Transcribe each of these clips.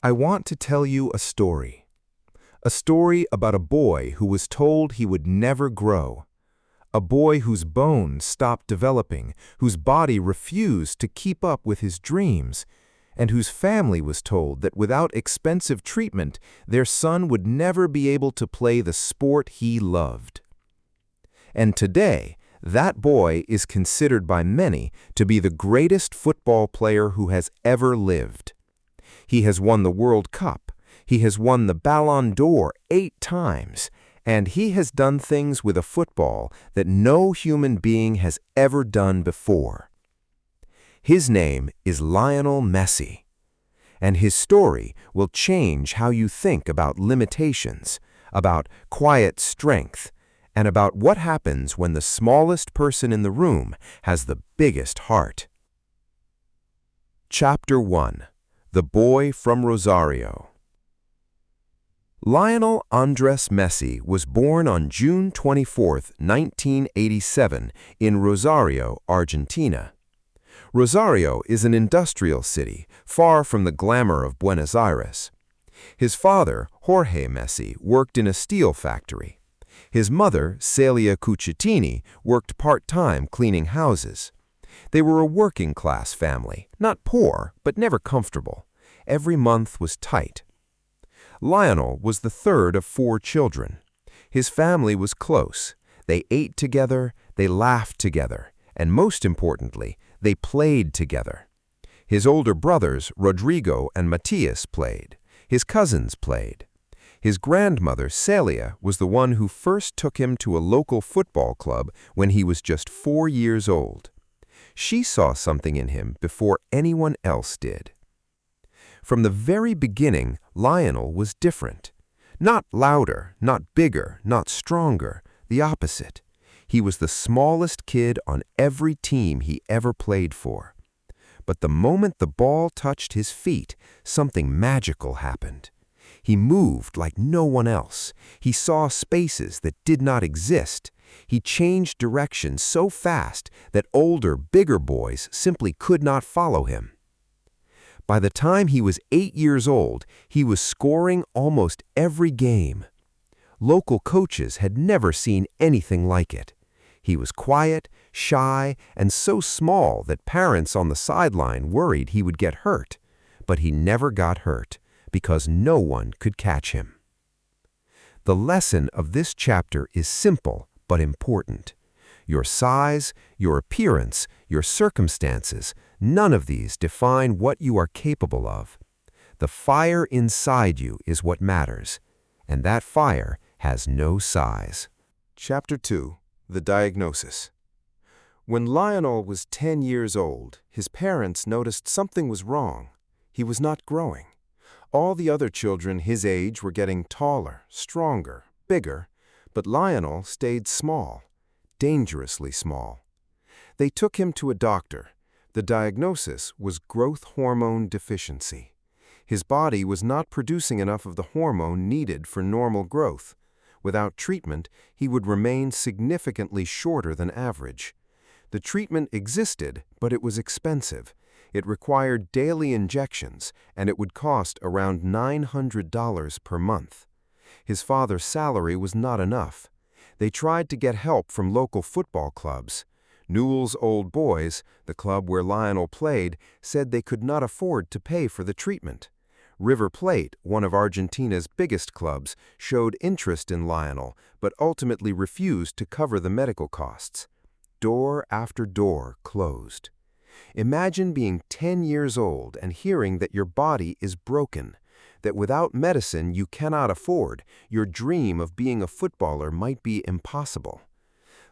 I want to tell you a story. A story about a boy who was told he would never grow. A boy whose bones stopped developing, whose body refused to keep up with his dreams, and whose family was told that without expensive treatment, their son would never be able to play the sport he loved. And today, that boy is considered by many to be the greatest football player who has ever lived. He has won the World Cup, he has won the Ballon d'Or 8 times, and he has done things with a football that no human being has ever done before. His name is Lionel Messi, and his story will change how you think about limitations, about quiet strength, and about what happens when the smallest person in the room has the biggest heart. Chapter 1. The Boy from Rosario. Lionel Andres Messi was born on June 24, 1987, in Rosario, Argentina. Rosario is an industrial city, far from the glamour of Buenos Aires. His father, Jorge Messi, worked in a steel factory. His mother, Celia Cucitini, worked part-time cleaning houses. They were a working-class family, not poor, but never comfortable. Every month was tight. Lionel was the third of 4 children. His family was close. They ate together, they laughed together, and most importantly, they played together. His older brothers, Rodrigo and Matias, played. His cousins played. His grandmother, Celia, was the one who first took him to a local football club when he was just 4 years old. She saw something in him before anyone else did. From the very beginning, Lionel was different. Not louder, not bigger, not stronger, the opposite. He was the smallest kid on every team he ever played for. But the moment the ball touched his feet, something magical happened. He moved like no one else. He saw spaces that did not exist. He changed direction so fast that older, bigger boys simply could not follow him. By the time he was 8 years old, he was scoring almost every game. Local coaches had never seen anything like it. He was quiet, shy, and so small that parents on the sideline worried he would get hurt. But he never got hurt, because no one could catch him. The lesson of this chapter is simple but important. Your size, your appearance, your circumstances, none of these define what you are capable of. The fire inside you is what matters, and that fire has no size. Chapter 2. The Diagnosis. When Lionel was 10 years old, his parents noticed something was wrong. He was not growing. All the other children his age were getting taller, stronger, bigger, but Lionel stayed small, dangerously small. They took him to a doctor. The diagnosis was growth hormone deficiency. His body was not producing enough of the hormone needed for normal growth. Without treatment, he would remain significantly shorter than average. The treatment existed, but it was expensive. It required daily injections, and it would cost around $900 per month. His father's salary was not enough. They tried to get help from local football clubs. Newell's Old Boys, the club where Lionel played, said they could not afford to pay for the treatment. River Plate, one of Argentina's biggest clubs, showed interest in Lionel, but ultimately refused to cover the medical costs. Door after door closed. Imagine being 10 years old and hearing that your body is broken, that without medicine you cannot afford, your dream of being a footballer might be impossible.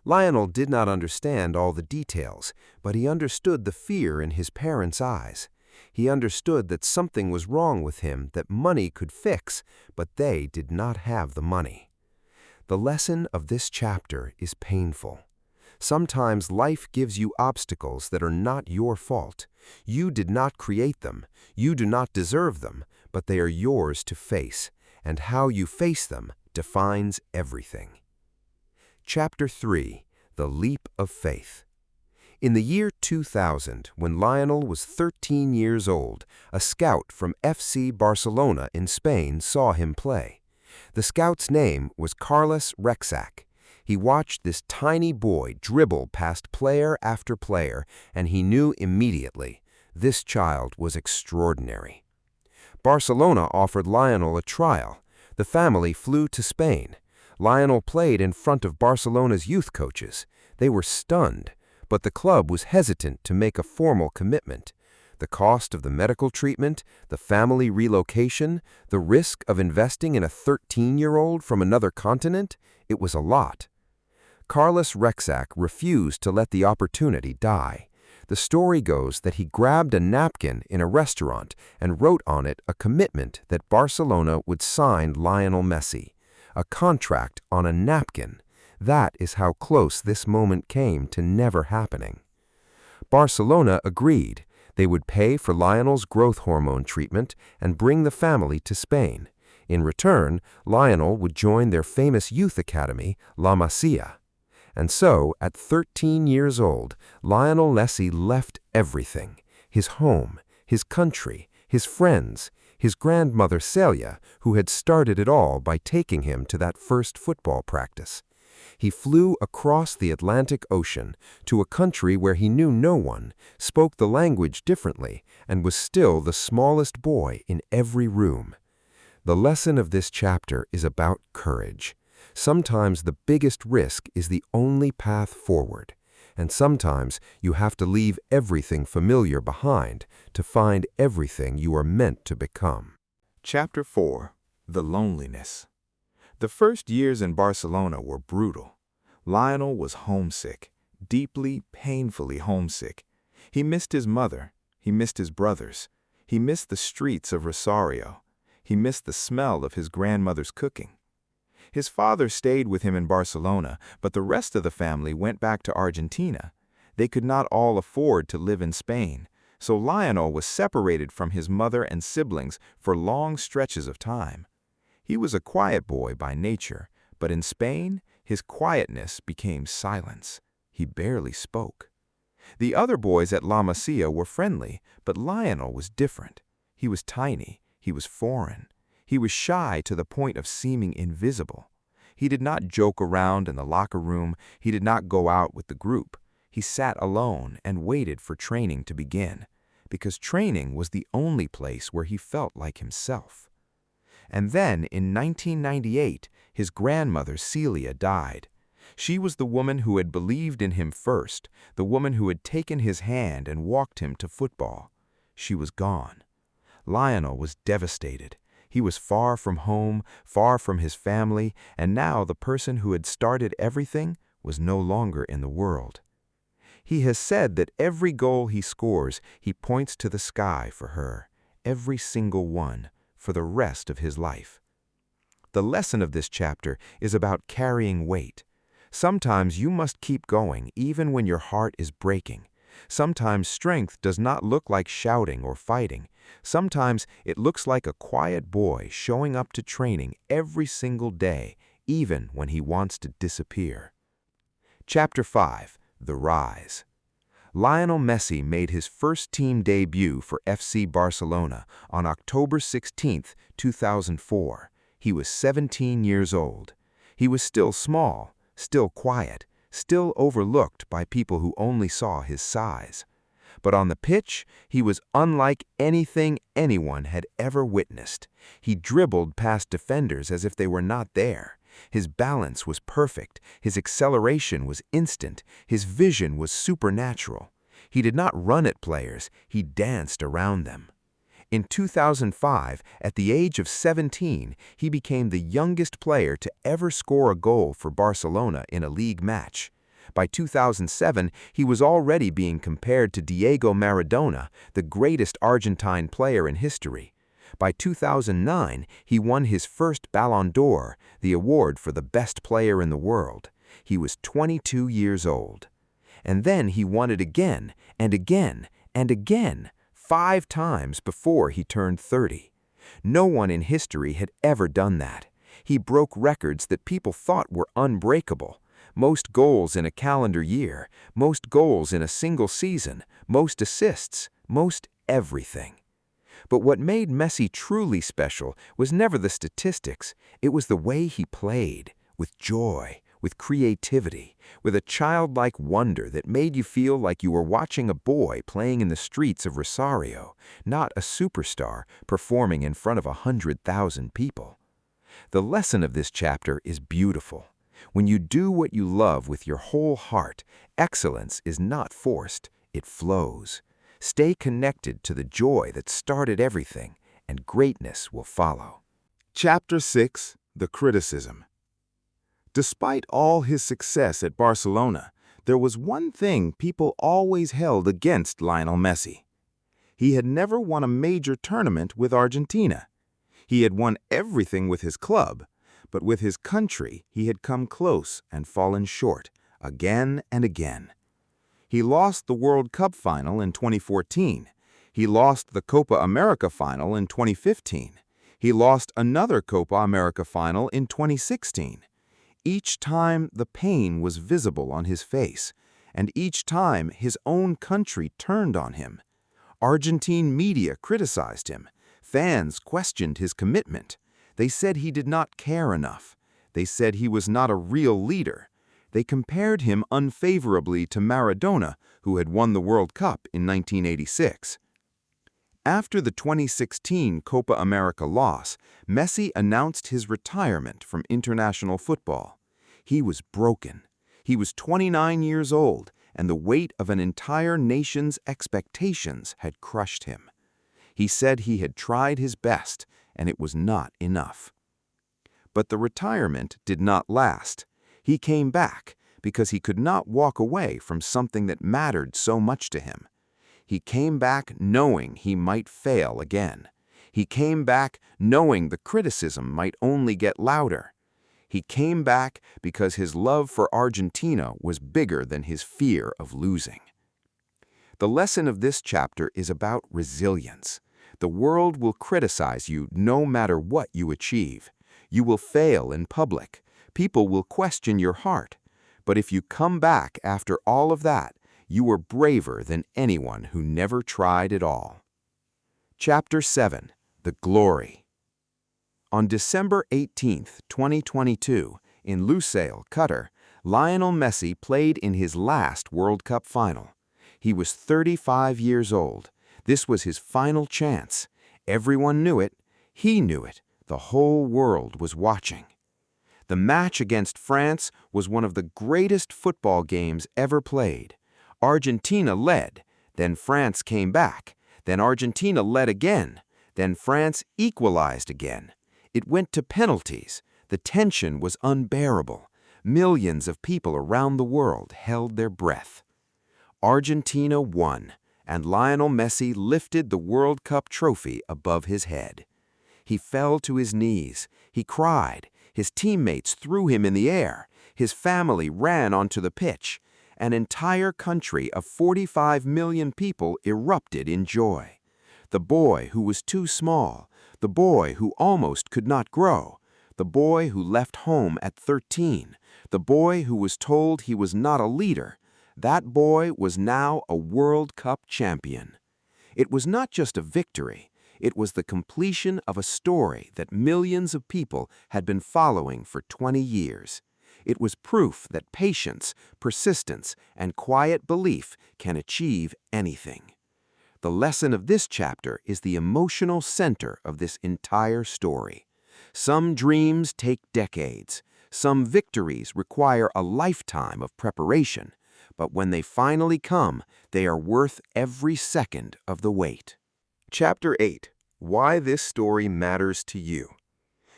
Lionel did not understand all the details, but he understood the fear in his parents' eyes. He understood that something was wrong with him that money could fix, but they did not have the money. The lesson of this chapter is painful. Sometimes life gives you obstacles that are not your fault. You did not create them. You do not deserve them, but they are yours to face, and how you face them defines everything. Chapter 3. The Leap of Faith. In the year 2000, when Lionel was 13 years old, a scout from FC Barcelona in Spain saw him play. The scout's name was Carlos Rexach. He watched this tiny boy dribble past player after player, and he knew immediately this child was extraordinary. Barcelona offered Lionel a trial. The family flew to Spain. Lionel played in front of Barcelona's youth coaches. They were stunned, but the club was hesitant to make a formal commitment. The cost of the medical treatment, the family relocation, the risk of investing in a 13-year-old from another continent, it was a lot. Carlos Rexach refused to let the opportunity die. The story goes that he grabbed a napkin in a restaurant and wrote on it a commitment that Barcelona would sign Lionel Messi. A contract on a napkin. That is how close this moment came to never happening. Barcelona agreed. They would pay for Lionel's growth hormone treatment and bring the family to Spain. In return, Lionel would join their famous youth academy, La Masia. And so, at 13 years old, Lionel Messi left everything: his home, his country, his friends, his grandmother Celia, who had started it all by taking him to that first football practice. He flew across the Atlantic Ocean to a country where he knew no one, spoke the language differently, and was still the smallest boy in every room. The lesson of this chapter is about courage. Sometimes the biggest risk is the only path forward, and sometimes you have to leave everything familiar behind to find everything you are meant to become. Chapter 4. The Loneliness. The first years in Barcelona were brutal. Lionel was homesick, deeply, painfully homesick. He missed his mother. He missed his brothers. He missed the streets of Rosario. He missed the smell of his grandmother's cooking. His father stayed with him in Barcelona, but the rest of the family went back to Argentina. They could not all afford to live in Spain, so Lionel was separated from his mother and siblings for long stretches of time. He was a quiet boy by nature, but in Spain, his quietness became silence. He barely spoke. The other boys at La Masia were friendly, but Lionel was different. He was tiny. He was foreign. He was shy to the point of seeming invisible. He did not joke around in the locker room. He did not go out with the group. He sat alone and waited for training to begin, because training was the only place where he felt like himself. And then, in 1998, his grandmother Celia died. She was the woman who had believed in him first, the woman who had taken his hand and walked him to football. She was gone. Lionel was devastated. He was far from home, far from his family, and now the person who had started everything was no longer in the world. He has said that every goal he scores, he points to the sky for her, every single one, for the rest of his life. The lesson of this chapter is about carrying weight. Sometimes you must keep going even when your heart is breaking. Sometimes strength does not look like shouting or fighting. Sometimes it looks like a quiet boy showing up to training every single day, even when he wants to disappear. Chapter 5. The Rise. Lionel Messi made his first team debut for FC Barcelona on October 16, 2004. He was 17 years old. He was still small, still quiet, still overlooked by people who only saw his size. But on the pitch, he was unlike anything anyone had ever witnessed. He dribbled past defenders as if they were not there. His balance was perfect. His acceleration was instant. His vision was supernatural. He did not run at players. He danced around them. In 2005, at the age of 17, he became the youngest player to ever score a goal for Barcelona in a league match. By 2007, he was already being compared to Diego Maradona, the greatest Argentine player in history. By 2009, he won his first Ballon d'Or, the award for the best player in the world. He was 22 years old. And then he won it again, and again, and again, 5 times before he turned 30. No one in history had ever done that. He broke records that people thought were unbreakable. most goals in a calendar year, most goals in a single season, most assists, most everything. But what made Messi truly special was never the statistics, it was the way he played, with joy, with creativity, with a childlike wonder that made you feel like you were watching a boy playing in the streets of Rosario, not a superstar performing in front of 100,000 people. The lesson of this chapter is beautiful. When you do what you love with your whole heart, excellence is not forced, it flows. Stay connected to the joy that started everything, and greatness will follow. Chapter 6. The Criticism. Despite all his success at Barcelona, there was one thing people always held against Lionel Messi. He had never won a major tournament with Argentina. He had won everything with his club, but with his country he had come close and fallen short, again and again. He lost the World Cup final in 2014. He lost the Copa America final in 2015. He lost another Copa America final in 2016. Each time the pain was visible on his face, and each time his own country turned on him. Argentine media criticized him. Fans questioned his commitment. They said he did not care enough. They said he was not a real leader. They compared him unfavorably to Maradona, who had won the World Cup in 1986. After the 2016 Copa America loss, Messi announced his retirement from international football. He was broken. He was 29 years old, and the weight of an entire nation's expectations had crushed him. He said he had tried his best, and it was not enough. But the retirement did not last. He came back because he could not walk away from something that mattered so much to him. He came back knowing he might fail again. He came back knowing the criticism might only get louder. He came back because his love for Argentina was bigger than his fear of losing. The lesson of this chapter is about resilience. The world will criticize you no matter what you achieve. You will fail in public. People will question your heart. But if you come back after all of that, you are braver than anyone who never tried at all. Chapter 7. The Glory. On December 18, 2022, in Lusail, Qatar, Lionel Messi played in his last World Cup final. He was 35 years old. This was his final chance. Everyone knew it. He knew it. The whole world was watching. The match against France was one of the greatest football games ever played. Argentina led, then France came back, then Argentina led again, then France equalized again. It went to penalties. The tension was unbearable. Millions of people around the world held their breath. Argentina won, and Lionel Messi lifted the World Cup trophy above his head. He fell to his knees. He cried. His teammates threw him in the air. His family ran onto the pitch. An entire country of 45 million people erupted in joy. The boy who was too small, the boy who almost could not grow, the boy who left home at 13, the boy who was told he was not a leader, that boy was now a World Cup champion. It was not just a victory, it was the completion of a story that millions of people had been following for 20 years. It was proof that patience, persistence, and quiet belief can achieve anything. The lesson of this chapter is the emotional center of this entire story. Some dreams take decades. Some victories require a lifetime of preparation. But when they finally come, they are worth every second of the wait. Chapter 8. Why this story matters to you.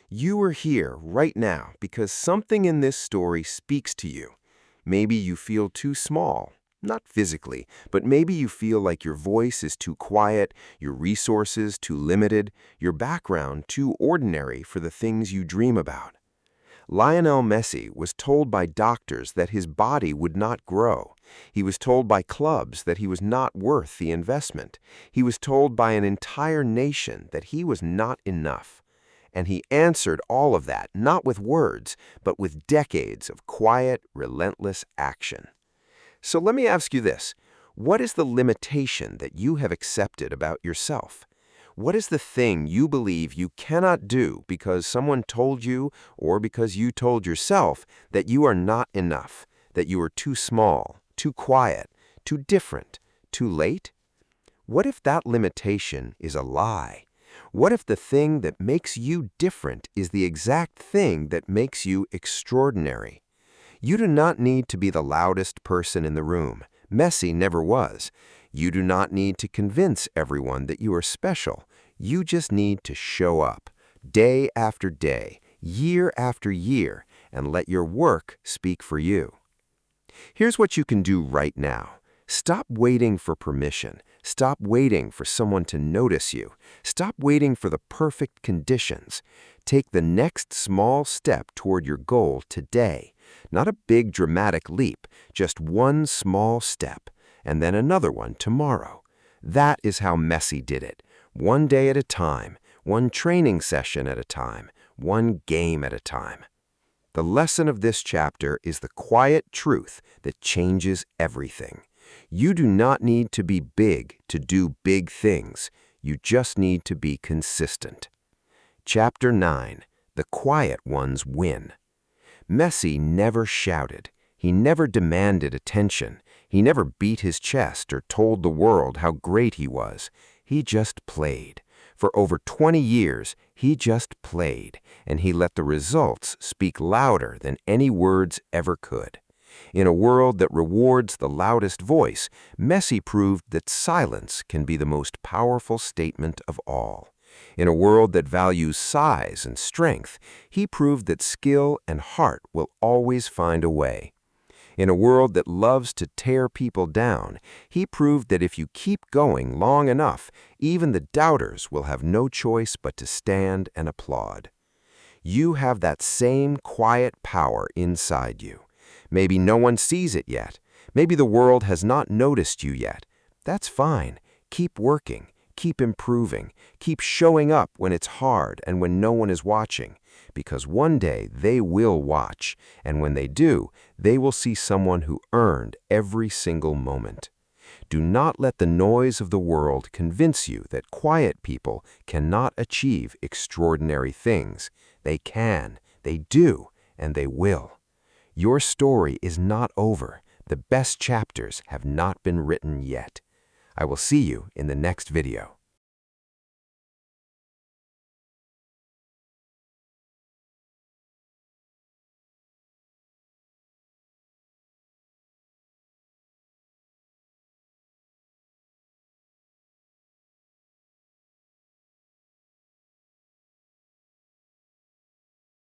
You are here right now because something in this story speaks to you. Maybe you feel too small, not physically, but maybe you feel like your voice is too quiet, your resources too limited, your background too ordinary for the things you dream about. Lionel Messi was told by doctors that his body would not grow. He was told by clubs that he was not worth the investment. He was told by an entire nation that he was not enough. And he answered all of that, not with words, but with decades of quiet, relentless action. So let me ask you this. What is the limitation that you have accepted about yourself? What is the thing you believe you cannot do because someone told you or because you told yourself that you are not enough, that you are too small, too quiet, too different, too late? What if that limitation is a lie? What if the thing that makes you different is the exact thing that makes you extraordinary? You do not need to be the loudest person in the room. Messi never was. You do not need to convince everyone that you are special. You just need to show up, day after day, year after year, and let your work speak for you. Here's what you can do right now. Stop waiting for permission. Stop waiting for someone to notice you. Stop waiting for the perfect conditions. Take the next small step toward your goal today. Not a big dramatic leap, just one small step, and then another one tomorrow. That is how Messi did it. One day at a time, one training session at a time, one game at a time. The lesson of this chapter is the quiet truth that changes everything. You do not need to be big to do big things. You just need to be consistent. Chapter 9. The quiet ones win. Messi never shouted. He never demanded attention. He never beat his chest or told the world how great he was. He just played. For over 20 years, he just played, and he let the results speak louder than any words ever could. In a world that rewards the loudest voice, Messi proved that silence can be the most powerful statement of all. In a world that values size and strength, he proved that skill and heart will always find a way. In a world that loves to tear people down, he proved that if you keep going long enough, even the doubters will have no choice but to stand and applaud. You have that same quiet power inside you. Maybe no one sees it yet. Maybe the world has not noticed you yet. That's fine. Keep working. Keep improving. Keep showing up when it's hard and when no one is watching. Because one day they will watch, and when they do, they will see someone who earned every single moment. Do not let the noise of the world convince you that quiet people cannot achieve extraordinary things. They can, they do, and they will. Your story is not over. The best chapters have not been written yet. I will see you in the next video.